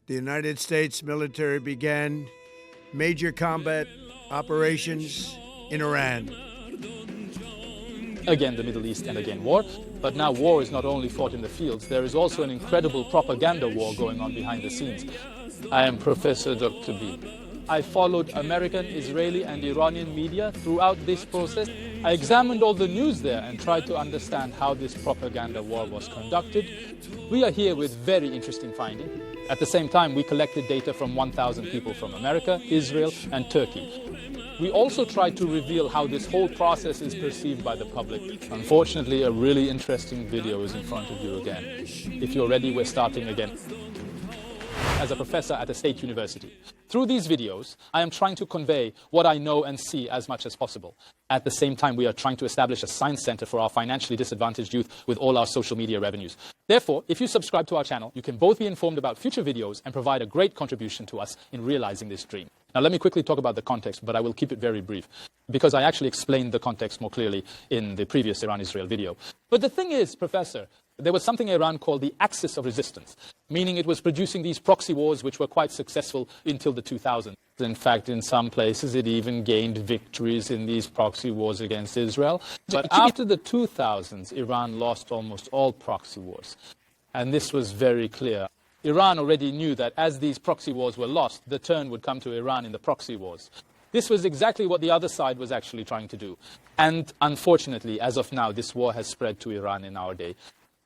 the United States military began major combat operations in Iran. Again, the Middle East and again war. But now war is not only fought in the fields, there is also an incredible propaganda war going on behind the scenes. I am Professor Dr. B. I followed American, Israeli and Iranian media throughout this process. I examined all the news there and tried to understand how this propaganda war was conducted. We are here with very interesting findings. At the same time, we collected data from 1,000 people from America, Israel and Turkey. We also tried to reveal how this whole process is perceived by the public. Unfortunately, a really interesting video is in front of you again. If you're ready, we're starting again. As a professor at a state university, through these videos, I am trying to convey what I know and see as much as possible. At the same time, we are trying to establish a science center for our financially disadvantaged youth with all our social media revenues. Therefore, if you subscribe to our channel, you can both be informed about future videos and provide a great contribution to us in realizing this dream. Now, let me quickly talk about the context, but I will keep it very brief, because I actually explained the context more clearly in the previous Iran-Israel video. But the thing is, Professor, there was something Iran called the axis of resistance, meaning it was producing these proxy wars which were quite successful until the 2000s. In fact, in some places, it even gained victories in these proxy wars against Israel. But after the 2000s, Iran lost almost all proxy wars. And this was very clear. Iran already knew that as these proxy wars were lost, the turn would come to Iran in the proxy wars. This was exactly what the other side was actually trying to do. And unfortunately, as of now, this war has spread to Iran in our day.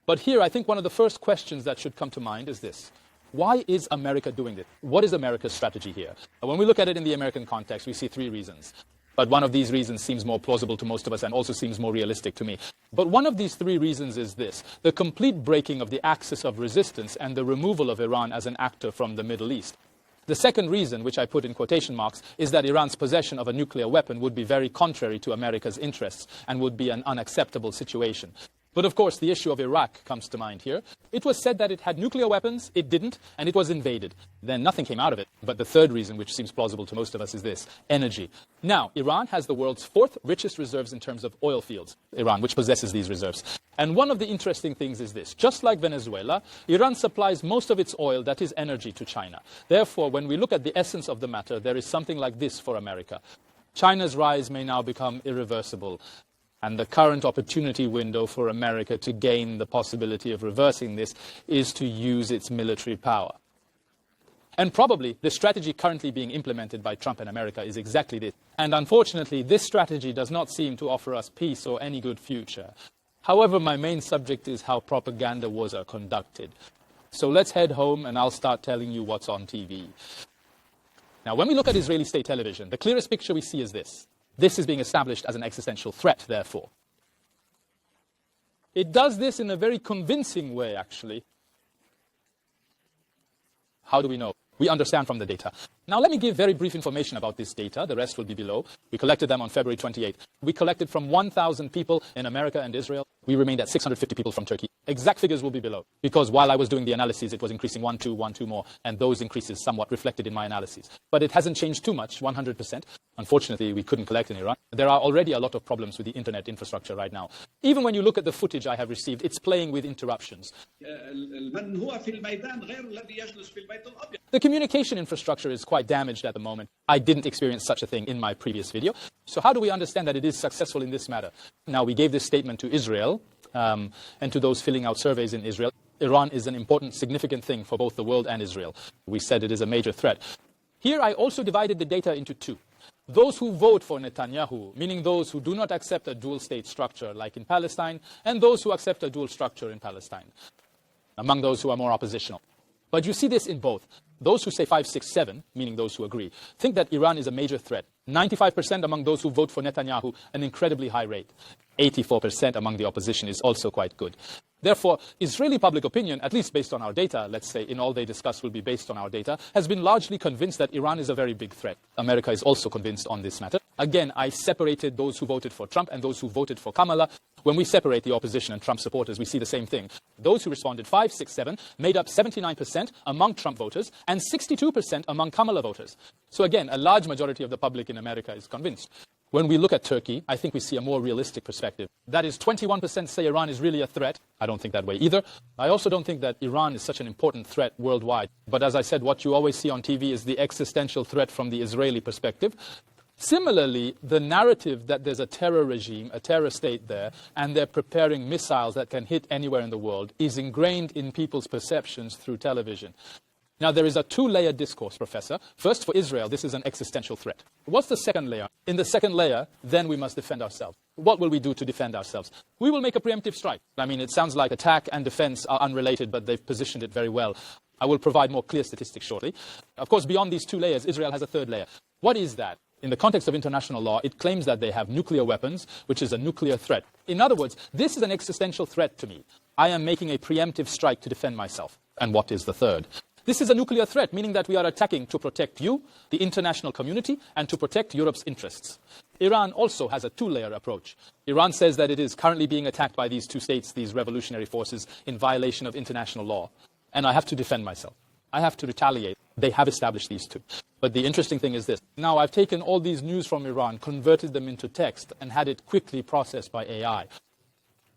But here, I think one of the first questions that should come to mind is this. Why is America doing this? What is America's strategy here? When we look at it in the American context, we see three reasons. But one of these reasons seems more plausible to most of us and also seems more realistic to me. But one of these three reasons is this: the complete breaking of the axis of resistance and the removal of Iran as an actor from the Middle East. The second reason, which I put in quotation marks, is that Iran's possession of a nuclear weapon would be very contrary to America's interests and would be an unacceptable situation. But of course, the issue of Iraq comes to mind here. It was said that it had nuclear weapons, it didn't, and it was invaded. Then nothing came out of it. But the third reason, which seems plausible to most of us, is this: energy. Now, Iran has the world's fourth richest reserves in terms of oil fields. Iran, which possesses these reserves. And one of the interesting things is this: just like Venezuela, Iran supplies most of its oil, that is energy, to China. Therefore, when we look at the essence of the matter, there is something like this for America. China's rise may now become irreversible. And the current opportunity window for America to gain the possibility of reversing this is to use its military power. And probably the strategy currently being implemented by Trump and America is exactly this. And unfortunately, this strategy does not seem to offer us peace or any good future. However, my main subject is how propaganda wars are conducted. So let's head home and I'll start telling you what's on TV. Now, when we look at Israeli state television, the clearest picture we see is this. This is being established as an existential threat, therefore. It does this in a very convincing way, actually. How do we know? We understand from the data. Now, let me give very brief information about this data. The rest will be below. We collected them on February 28th. We collected from 1,000 people in America and Israel. We remained at 650 people from Turkey. Exact figures will be below, because while I was doing the analyses, it was increasing 1, 2 more, and those increases somewhat reflected in my analyses. But it hasn't changed too much, 100%. Unfortunately, we couldn't collect in Iran. There are already a lot of problems with the internet infrastructure right now. Even when you look at the footage I have received, it's playing with interruptions. The communication infrastructure is quite damaged at the moment. I didn't experience such a thing in my previous video. So how do we understand that it is successful in this matter? Now, we gave this statement to Israel and to those filling out surveys in Israel. Iran is an important, significant thing for both the world and Israel. We said it is a major threat. Here I also divided the data into two. Those who vote for Netanyahu, meaning those who do not accept a dual-state structure like in Palestine, and those who accept a dual structure in Palestine, among those who are more oppositional. But you see this in both. Those who say 5, 6, 7, meaning those who agree, think that Iran is a major threat. 95% among those who vote for Netanyahu, an incredibly high rate. 84% among the opposition is also quite good. Therefore, Israeli public opinion, at least based on our data, let's say in all they discuss will be based on our data, has been largely convinced that Iran is a very big threat. America is also convinced on this matter. Again, I separated those who voted for Trump and those who voted for Kamala. When we separate the opposition and Trump supporters, we see the same thing. Those who responded 5, 6, 7 made up 79% among Trump voters and 62% among Kamala voters. So again, a large majority of the public in America is convinced. When we look at Turkey, I think we see a more realistic perspective. That is, 21% say Iran is really a threat. I don't think that way either. I also don't think that Iran is such an important threat worldwide. But as I said, what you always see on TV is the existential threat from the Israeli perspective. Similarly, the narrative that there's a terror regime, a terror state there, and they're preparing missiles that can hit anywhere in the world is ingrained in people's perceptions through television. Now, there is a two-layer discourse, Professor. First, for Israel, this is an existential threat. What's the second layer? In the second layer, then we must defend ourselves. What will we do to defend ourselves? We will make a preemptive strike. I mean, it sounds like attack and defense are unrelated, but they've positioned it very well. I will provide more clear statistics shortly. Of course, beyond these two layers, Israel has a third layer. What is that? In the context of international law, it claims that they have nuclear weapons, which is a nuclear threat. In other words, this is an existential threat to me. I am making a preemptive strike to defend myself. And what is the third? This is a nuclear threat, meaning that we are attacking to protect you, the international community, and to protect Europe's interests. Iran also has a two-layer approach. Iran says that it is currently being attacked by these two states, these revolutionary forces, in violation of international law. And I have to defend myself. I have to retaliate. They have established these two. But the interesting thing is this. Now, I've taken all these news from Iran, converted them into text, and had it quickly processed by AI.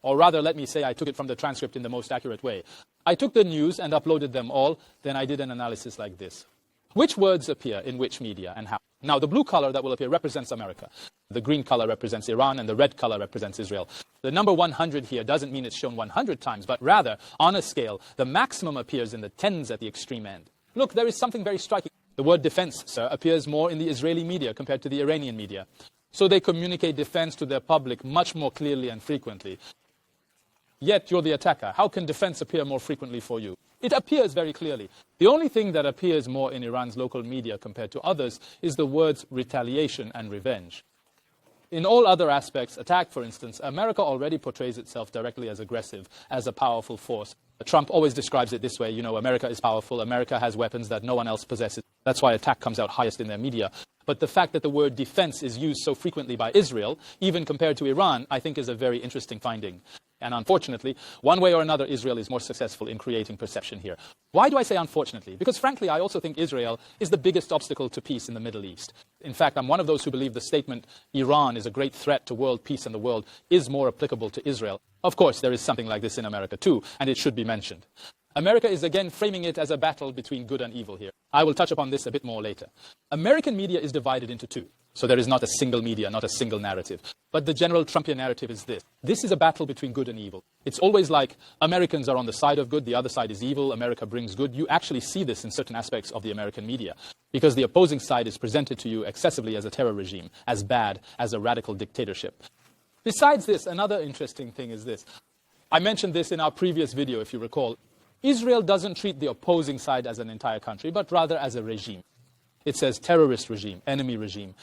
Or rather, let me say I took it from the transcript in the most accurate way. I took the news and uploaded them all, then I did an analysis like this. Which words appear in which media and how? Now, the blue color that will appear represents America. The green color represents Iran, and the red color represents Israel. The number 100 here doesn't mean it's shown 100 times, but rather, on a scale, the maximum appears in the tens at the extreme end. Look, there is something very striking. The word defense, sir, appears more in the Israeli media compared to the Iranian media. So they communicate defense to their public much more clearly and frequently. Yet you're the attacker. How can defense appear more frequently for you? It appears very clearly. The only thing that appears more in Iran's local media compared to others is the words retaliation and revenge. In all other aspects, attack, for instance, America already portrays itself directly as aggressive, as a powerful force. Trump always describes it this way, you know, America is powerful, America has weapons that no one else possesses. That's why attack comes out highest in their media. But the fact that the word defense is used so frequently by Israel, even compared to Iran, I think is a very interesting finding. And unfortunately, one way or another, Israel is more successful in creating perception here. Why do I say unfortunately? Because frankly, I also think Israel is the biggest obstacle to peace in the Middle East. In fact, I'm one of those who believe the statement, Iran is a great threat to world peace and the world, is more applicable to Israel. Of course, there is something like this in America too, and it should be mentioned. America is again framing it as a battle between good and evil here. I will touch upon this a bit more later. American media is divided into two. So there is not a single media, not a single narrative. But the general Trumpian narrative is this. This is a battle between good and evil. It's always like Americans are on the side of good, the other side is evil, America brings good. You actually see this in certain aspects of the American media. Because the opposing side is presented to you excessively as a terror regime, as bad, as a radical dictatorship. Besides this, another interesting thing is this. I mentioned this in our previous video, if you recall. Israel doesn't treat the opposing side as an entire country, but rather as a regime. It says terrorist regime, enemy regime.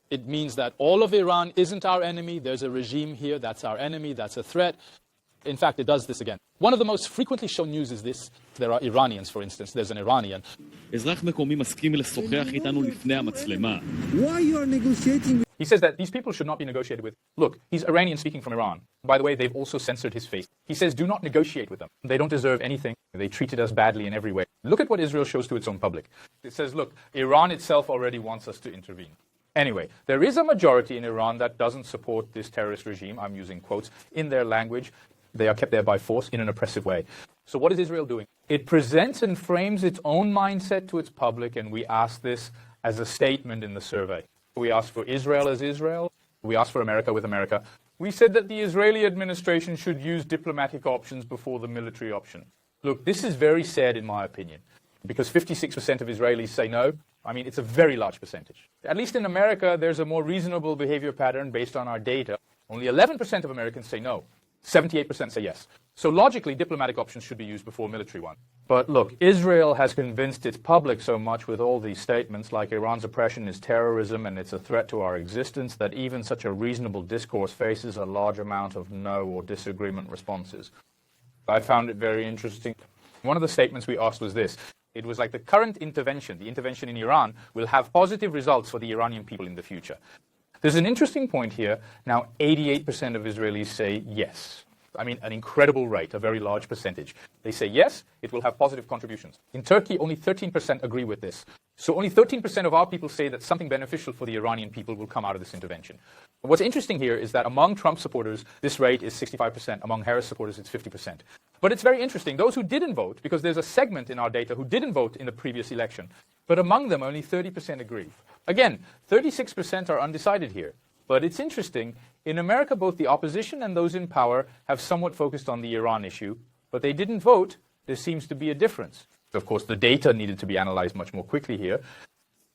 It means that all of Iran isn't our enemy. There's a regime here that's our enemy, that's a threat. In fact, it does this again. One of the most frequently shown news is this. There are Iranians, for instance. There's an Iranian. Why you are negotiating? He says that these people should not be negotiated with. Look, he's Iranian speaking from Iran. By the way, they've also censored his face. He says, do not negotiate with them. They don't deserve anything. They treated us badly in every way. Look at what Israel shows to its own public. It says, look, Iran itself already wants us to intervene. Anyway, there is a majority in Iran that doesn't support this terrorist regime, I'm using quotes, in their language. They are kept there by force in an oppressive way. So what is Israel doing? It presents and frames its own mindset to its public, and we ask this as a statement in the survey. We asked for Israel as Israel. We asked for America with America. We said that the Israeli administration should use diplomatic options before the military option. Look, this is very sad in my opinion, because 56% of Israelis say no. I mean, it's a very large percentage. At least in America, there's a more reasonable behavior pattern based on our data. Only 11% of Americans say no. 78% say yes. So logically, diplomatic options should be used before military ones. But look, Israel has convinced its public so much with all these statements like Iran's oppression is terrorism and it's a threat to our existence that even such a reasonable discourse faces a large amount of no or disagreement responses. I found it very interesting. One of the statements we asked was this. It was like the current intervention, the intervention in Iran, will have positive results for the Iranian people in the future. There's an interesting point here. Now, 88% of Israelis say yes. I mean, an incredible rate, a very large percentage. They say, yes, it will have positive contributions. In Turkey, only 13% agree with this. So only 13% of our people say that something beneficial for the Iranian people will come out of this intervention. What's interesting here is that among Trump supporters, this rate is 65%. Among Harris supporters, it's 50%. But it's very interesting. Those who didn't vote, because there's a segment in our data who didn't vote in the previous election, but among them, only 30% agree. Again, 36% are undecided here. But it's interesting, in America, both the opposition and those in power have somewhat focused on the Iran issue, but they didn't vote. There seems to be a difference. Of course, the data needed to be analyzed much more quickly here,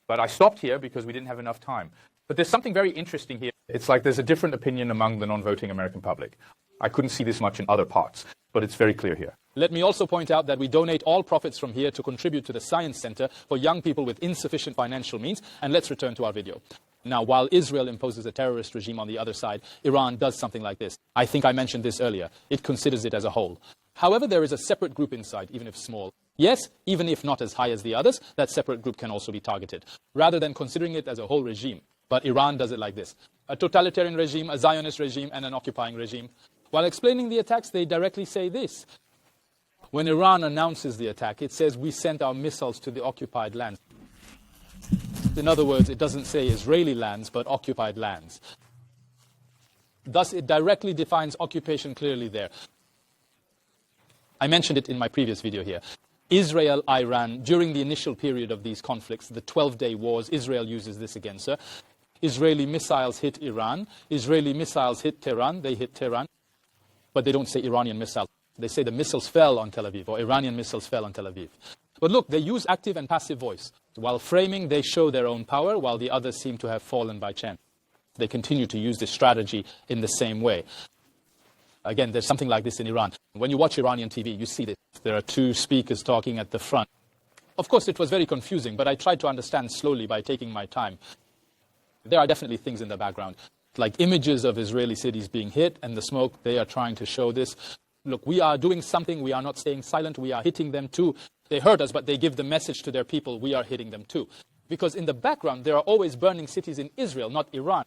but I stopped here because we didn't have enough time. But there's something very interesting here. It's like there's a different opinion among the non-voting American public. I couldn't see this much in other parts, but it's very clear here. Let me also point out that we donate all profits from here to contribute to the Science Center for young people with insufficient financial means, and let's return to our video. Now, while Israel imposes a terrorist regime on the other side, Iran does something like this. I think I mentioned this earlier. It considers it as a whole. However, there is a separate group inside, even if small. Yes, even if not as high as the others, that separate group can also be targeted, rather than considering it as a whole regime. But Iran does it like this. A totalitarian regime, a Zionist regime, and an occupying regime. While explaining the attacks, they directly say this. When Iran announces the attack, it says, we sent our missiles to the occupied lands. In other words, it doesn't say Israeli lands, but occupied lands. Thus, it directly defines occupation clearly there. I mentioned it in my previous video here. Israel, Iran, during the initial period of these conflicts, the 12-day wars, Israel uses this against her. Israeli missiles hit Iran. Israeli missiles hit Tehran. They hit Tehran. But they don't say Iranian missiles. They say the missiles fell on Tel Aviv, or Iranian missiles fell on Tel Aviv. But look, they use active and passive voice. While framing, they show their own power, while the others seem to have fallen by chance. They continue to use this strategy in the same way. Again, there's something like this in Iran. When you watch Iranian TV, you see this. There are two speakers talking at the front. Of course, it was very confusing, but I tried to understand slowly by taking my time. There are definitely things in the background, like images of Israeli cities being hit and the smoke. They are trying to show this. Look, we are doing something. We are not staying silent. We are hitting them too. They hurt us, but they give the message to their people, we are hitting them too. Because in the background, there are always burning cities in Israel, not Iran.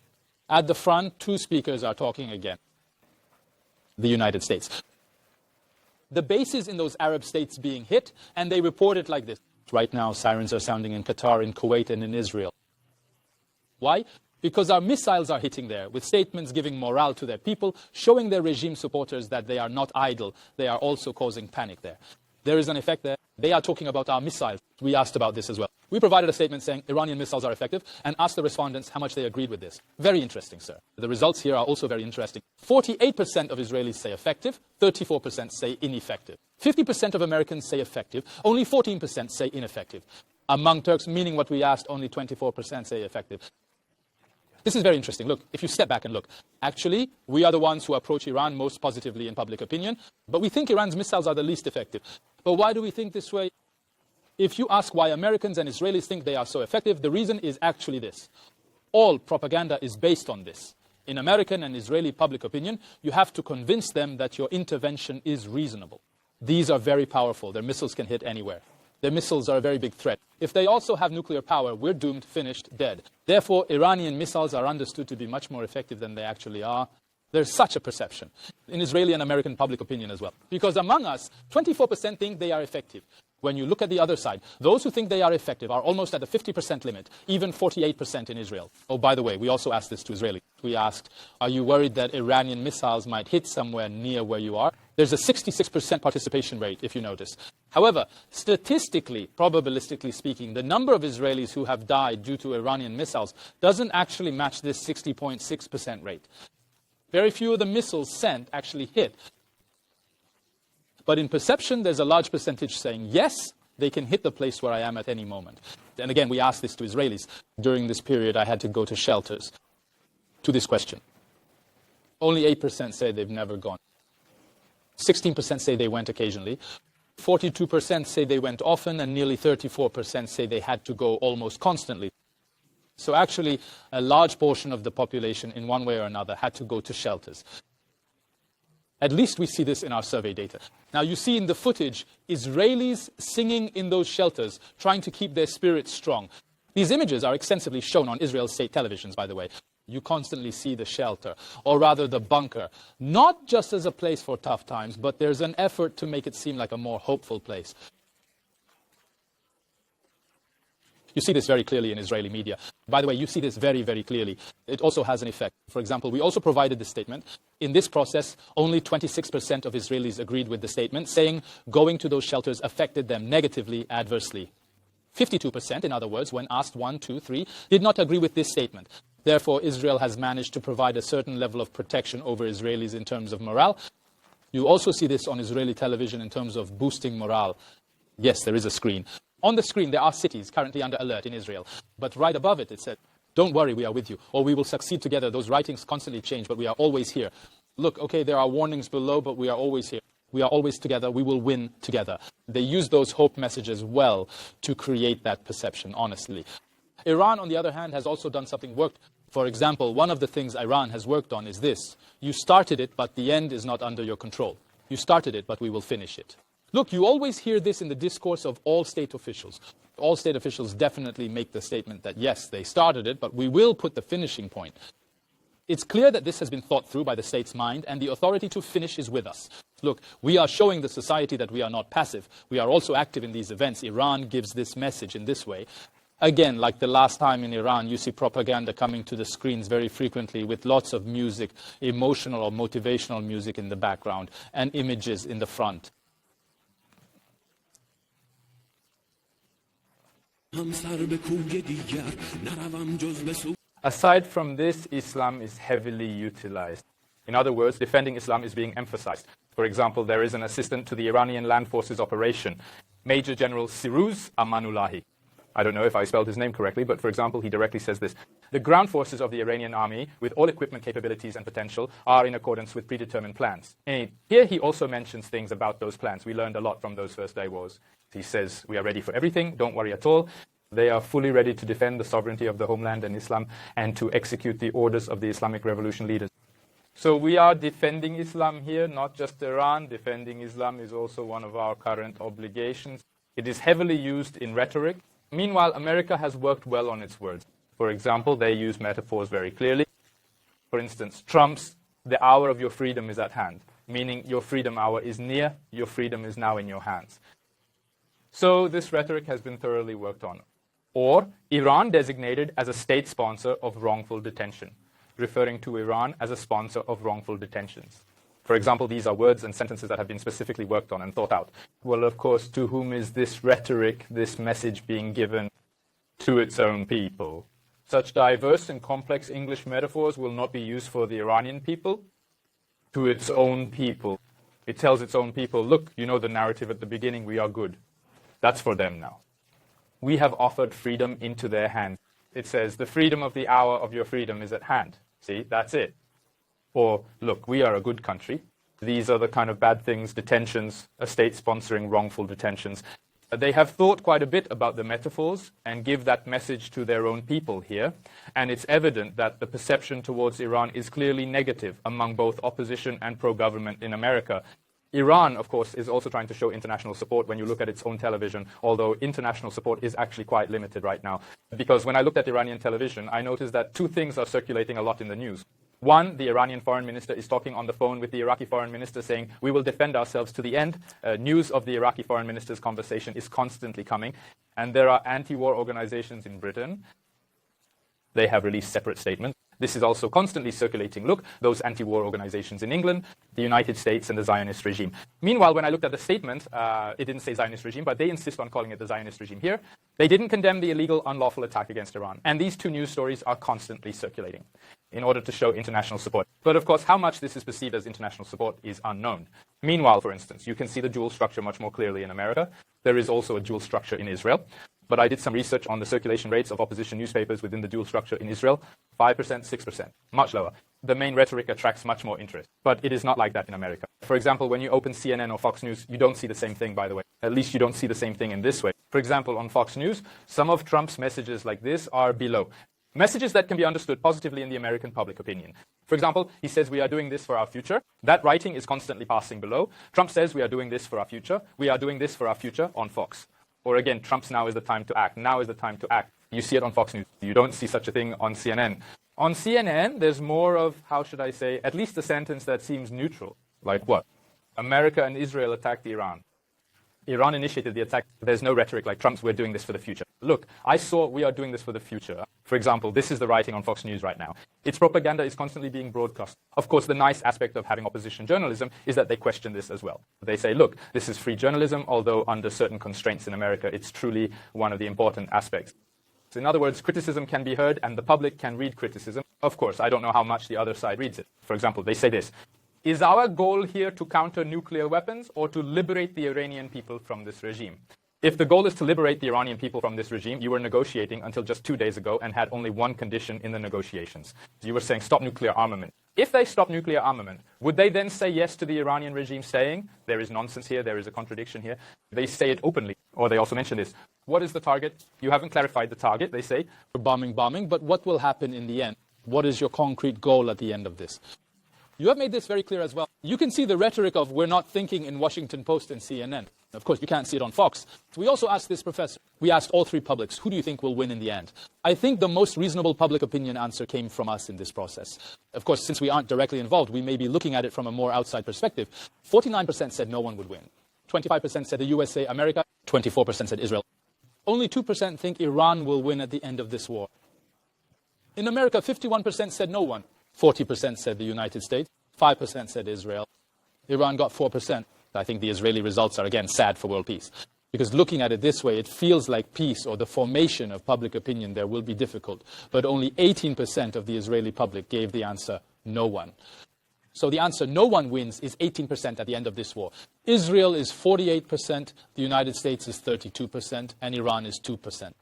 At the front, two speakers are talking again. The United States. The bases in those Arab states being hit, and they report it like this. Right now, sirens are sounding in Qatar, in Kuwait, and in Israel. Why? Because our missiles are hitting there, with statements giving morale to their people, showing their regime supporters that they are not idle. They are also causing panic there. There is an effect there. They are talking about our missiles. We asked about this as well. We provided a statement saying Iranian missiles are effective and asked the respondents how much they agreed with this. Very interesting, sir. The results here are also very interesting. 48% of Israelis say effective, 34% say ineffective. 50% of Americans say effective, only 14% say ineffective. Among Turks, meaning what we asked, only 24% say effective. This is very interesting. Look, if you step back and look, actually, we are the ones who approach Iran most positively in public opinion, but we think Iran's missiles are the least effective. But why do we think this way? If you ask why Americans and Israelis think they are so effective, the reason is actually this. All propaganda is based on this. In American and Israeli public opinion, you have to convince them that your intervention is reasonable. These are very powerful. Their missiles can hit anywhere. Their missiles are a very big threat. If they also have nuclear power, we're doomed, finished, dead. Therefore, Iranian missiles are understood to be much more effective than they actually are. There's such a perception in Israeli and American public opinion as well. Because among us, 24% think they are effective. When you look at the other side, those who think they are effective are almost at the 50% limit, even 48% in Israel. Oh, by the way, we also asked this to Israelis. We asked, are you worried that Iranian missiles might hit somewhere near where you are? There's a 66% participation rate, if you notice. However, statistically, probabilistically speaking, the number of Israelis who have died due to Iranian missiles doesn't actually match this 60.6% rate. Very few of the missiles sent actually hit. But in perception, there's a large percentage saying, yes, they can hit the place where I am at any moment. And again, we asked this to Israelis. During this period, I had to go to shelters to this question. Only 8% say they've never gone. 16% say they went occasionally. 42% say they went often, and nearly 34% say they had to go almost constantly. So actually, a large portion of the population, in one way or another, had to go to shelters. At least we see this in our survey data. Now, you see in the footage, Israelis singing in those shelters, trying to keep their spirits strong. These images are extensively shown on Israel's state televisions, by the way. You constantly see the shelter, or rather the bunker, not just as a place for tough times, but there's an effort to make it seem like a more hopeful place. You see this very clearly in Israeli media. By the way, you see this very, very clearly. It also has an effect. For example, we also provided this statement. In this process, only 26% of Israelis agreed with the statement, saying going to those shelters affected them negatively, adversely. 52%, in other words, when asked 1, 2, 3, did not agree with this statement. Therefore, Israel has managed to provide a certain level of protection over Israelis in terms of morale. You also see this on Israeli television in terms of boosting morale. Yes, there is a screen. On the screen, there are cities currently under alert in Israel. But right above it, it said, don't worry, we are with you, or we will succeed together. Those writings constantly change, but we are always here. Look, okay, there are warnings below, but we are always here. We are always together. We will win together. They use those hope messages well to create that perception, honestly. Iran, on the other hand, has also done something worked. For example, one of the things Iran has worked on is this. You started it, but the end is not under your control. You started it, but we will finish it. Look, you always hear this in the discourse of all state officials. All state officials definitely make the statement that, yes, they started it, but we will put the finishing point. It's clear that this has been thought through by the state's mind, and the authority to finish is with us. Look, we are showing the society that we are not passive. We are also active in these events. Iran gives this message in this way. Again, like the last time in Iran, you see propaganda coming to the screens very frequently with lots of music, emotional or motivational music in the background, and images in the front. Aside from this, Islam is heavily utilized. In other words, defending Islam is being emphasized. For example, there is an assistant to the Iranian Land Forces operation, Major General Siruz Amanullahi. I don't know if I spelled his name correctly, but for example, he directly says this. The ground forces of the Iranian army, with all equipment capabilities and potential, are in accordance with predetermined plans. And here he also mentions things about those plans. We learned a lot from those first day wars. He says, we are ready for everything, don't worry at all. They are fully ready to defend the sovereignty of the homeland and Islam and to execute the orders of the Islamic Revolution leaders. So we are defending Islam here, not just Iran. Defending Islam is also one of our current obligations. It is heavily used in rhetoric. Meanwhile, America has worked well on its words. For example, they use metaphors very clearly. For instance, Trump's "the hour of your freedom is at hand," meaning your freedom hour is near, your freedom is now in your hands. So this rhetoric has been thoroughly worked on. Or Iran designated as a state sponsor of wrongful detention, referring to Iran as a sponsor of wrongful detentions. For example, these are words and sentences that have been specifically worked on and thought out. Well, of course, to whom is this rhetoric, this message being given? To its own people. Such diverse and complex English metaphors will not be used for the Iranian people. To its own people. It tells its own people, look, you know the narrative at the beginning, we are good. That's for them now. We have offered freedom into their hands. It says, the freedom of the hour of your freedom is at hand. See, that's it. Or, look, we are a good country. These are the kind of bad things, detentions, a state sponsoring wrongful detentions. They have thought quite a bit about the metaphors and give that message to their own people here. And it's evident that the perception towards Iran is clearly negative among both opposition and pro-government in America. Iran, of course, is also trying to show international support when you look at its own television, although international support is actually quite limited right now. Because when I looked at Iranian television, I noticed that two things are circulating a lot in the news. One, the Iranian foreign minister is talking on the phone with the Iraqi foreign minister saying, we will defend ourselves to the end. News of the Iraqi foreign minister's conversation is constantly coming. And there are anti-war organizations in Britain. They have released separate statements. This is also constantly circulating. Look, those anti-war organizations in England, the United States, and the Zionist regime. Meanwhile, when I looked at the statement, it didn't say Zionist regime, but they insist on calling it the Zionist regime here. They didn't condemn the illegal, unlawful attack against Iran. And these two news stories are constantly circulating in order to show international support. But of course, how much this is perceived as international support is unknown. Meanwhile, for instance, you can see the dual structure much more clearly in America. There is also a dual structure in Israel. But I did some research on the circulation rates of opposition newspapers within the dual structure in Israel. 5%, 6%, much lower. The main rhetoric attracts much more interest. But it is not like that in America. For example, when you open CNN or Fox News, you don't see the same thing, by the way. At least you don't see the same thing in this way. For example, on Fox News, some of Trump's messages like this are below. Messages that can be understood positively in the American public opinion. For example, he says, we are doing this for our future. That writing is constantly passing below. Trump says, we are doing this for our future. We are doing this for our future on Fox. Or again, Trump's now is the time to act. Now is the time to act. You see it on Fox News. You don't see such a thing on CNN. On CNN, there's more of, how should I say, at least a sentence that seems neutral. Like what? America and Israel attacked Iran. Iran initiated the attack. There's no rhetoric like Trump's, we're doing this for the future. Look, I saw we are doing this for the future. For example, this is the writing on Fox News right now. Its propaganda is constantly being broadcast. Of course, the nice aspect of having opposition journalism is that they question this as well. They say, look, this is free journalism, although under certain constraints in America, it's truly one of the important aspects. So in other words, criticism can be heard and the public can read criticism. Of course, I don't know how much the other side reads it. For example, they say this. Is our goal here to counter nuclear weapons or to liberate the Iranian people from this regime? If the goal is to liberate the Iranian people from this regime, you were negotiating until just 2 days ago and had only one condition in the negotiations. You were saying stop nuclear armament. If they stop nuclear armament, would they then say yes to the Iranian regime saying, there is nonsense here, there is a contradiction here? They say it openly, or they also mention this. What is the target? You haven't clarified the target, they say. Bombing, but what will happen in the end? What is your concrete goal at the end of this? You have made this very clear as well. You can see the rhetoric of we're not thinking in Washington Post and CNN. Of course, you can't see it on Fox. We also asked this professor, we asked all three publics, who do you think will win in the end? I think the most reasonable public opinion answer came from us in this process. Of course, since we aren't directly involved, we may be looking at it from a more outside perspective. 49% said no one would win. 25% said the USA, America. 24% said Israel. Only 2% think Iran will win at the end of this war. In America, 51% said no one. 40% said the United States, 5% said Israel. Iran got 4%. I think the Israeli results are, again, sad for world peace. Because looking at it this way, it feels like peace or the formation of public opinion there will be difficult. But only 18% of the Israeli public gave the answer, no one. So the answer, no one wins, is 18% at the end of this war. Israel is 48%, the United States is 32%, and Iran is 2%.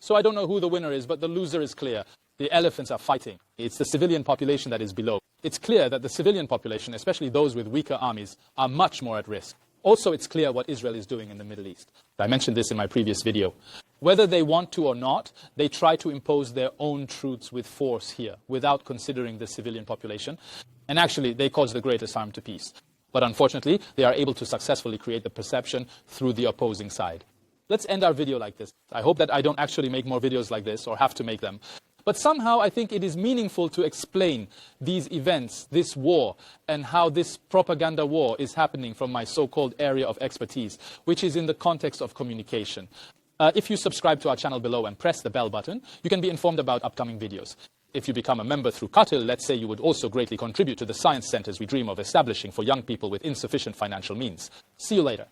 So I don't know who the winner is, but the loser is clear. The elephants are fighting. It's the civilian population that is below. It's clear that the civilian population, especially those with weaker armies, are much more at risk. Also, it's clear what Israel is doing in the Middle East. I mentioned this in my previous video. Whether they want to or not, they try to impose their own truths with force here, without considering the civilian population. And actually, they cause the greatest harm to peace. But unfortunately, they are able to successfully create the perception through the opposing side. Let's end our video like this. I hope that I don't actually make more videos like this or have to make them. But somehow I think it is meaningful to explain these events, this war, and how this propaganda war is happening from my so-called area of expertise, which is in the context of communication. If you subscribe to our channel below and press the bell button, you can be informed about upcoming videos. If you become a member through Qatil, let's say you would also greatly contribute to the science centers we dream of establishing for young people with insufficient financial means. See you later.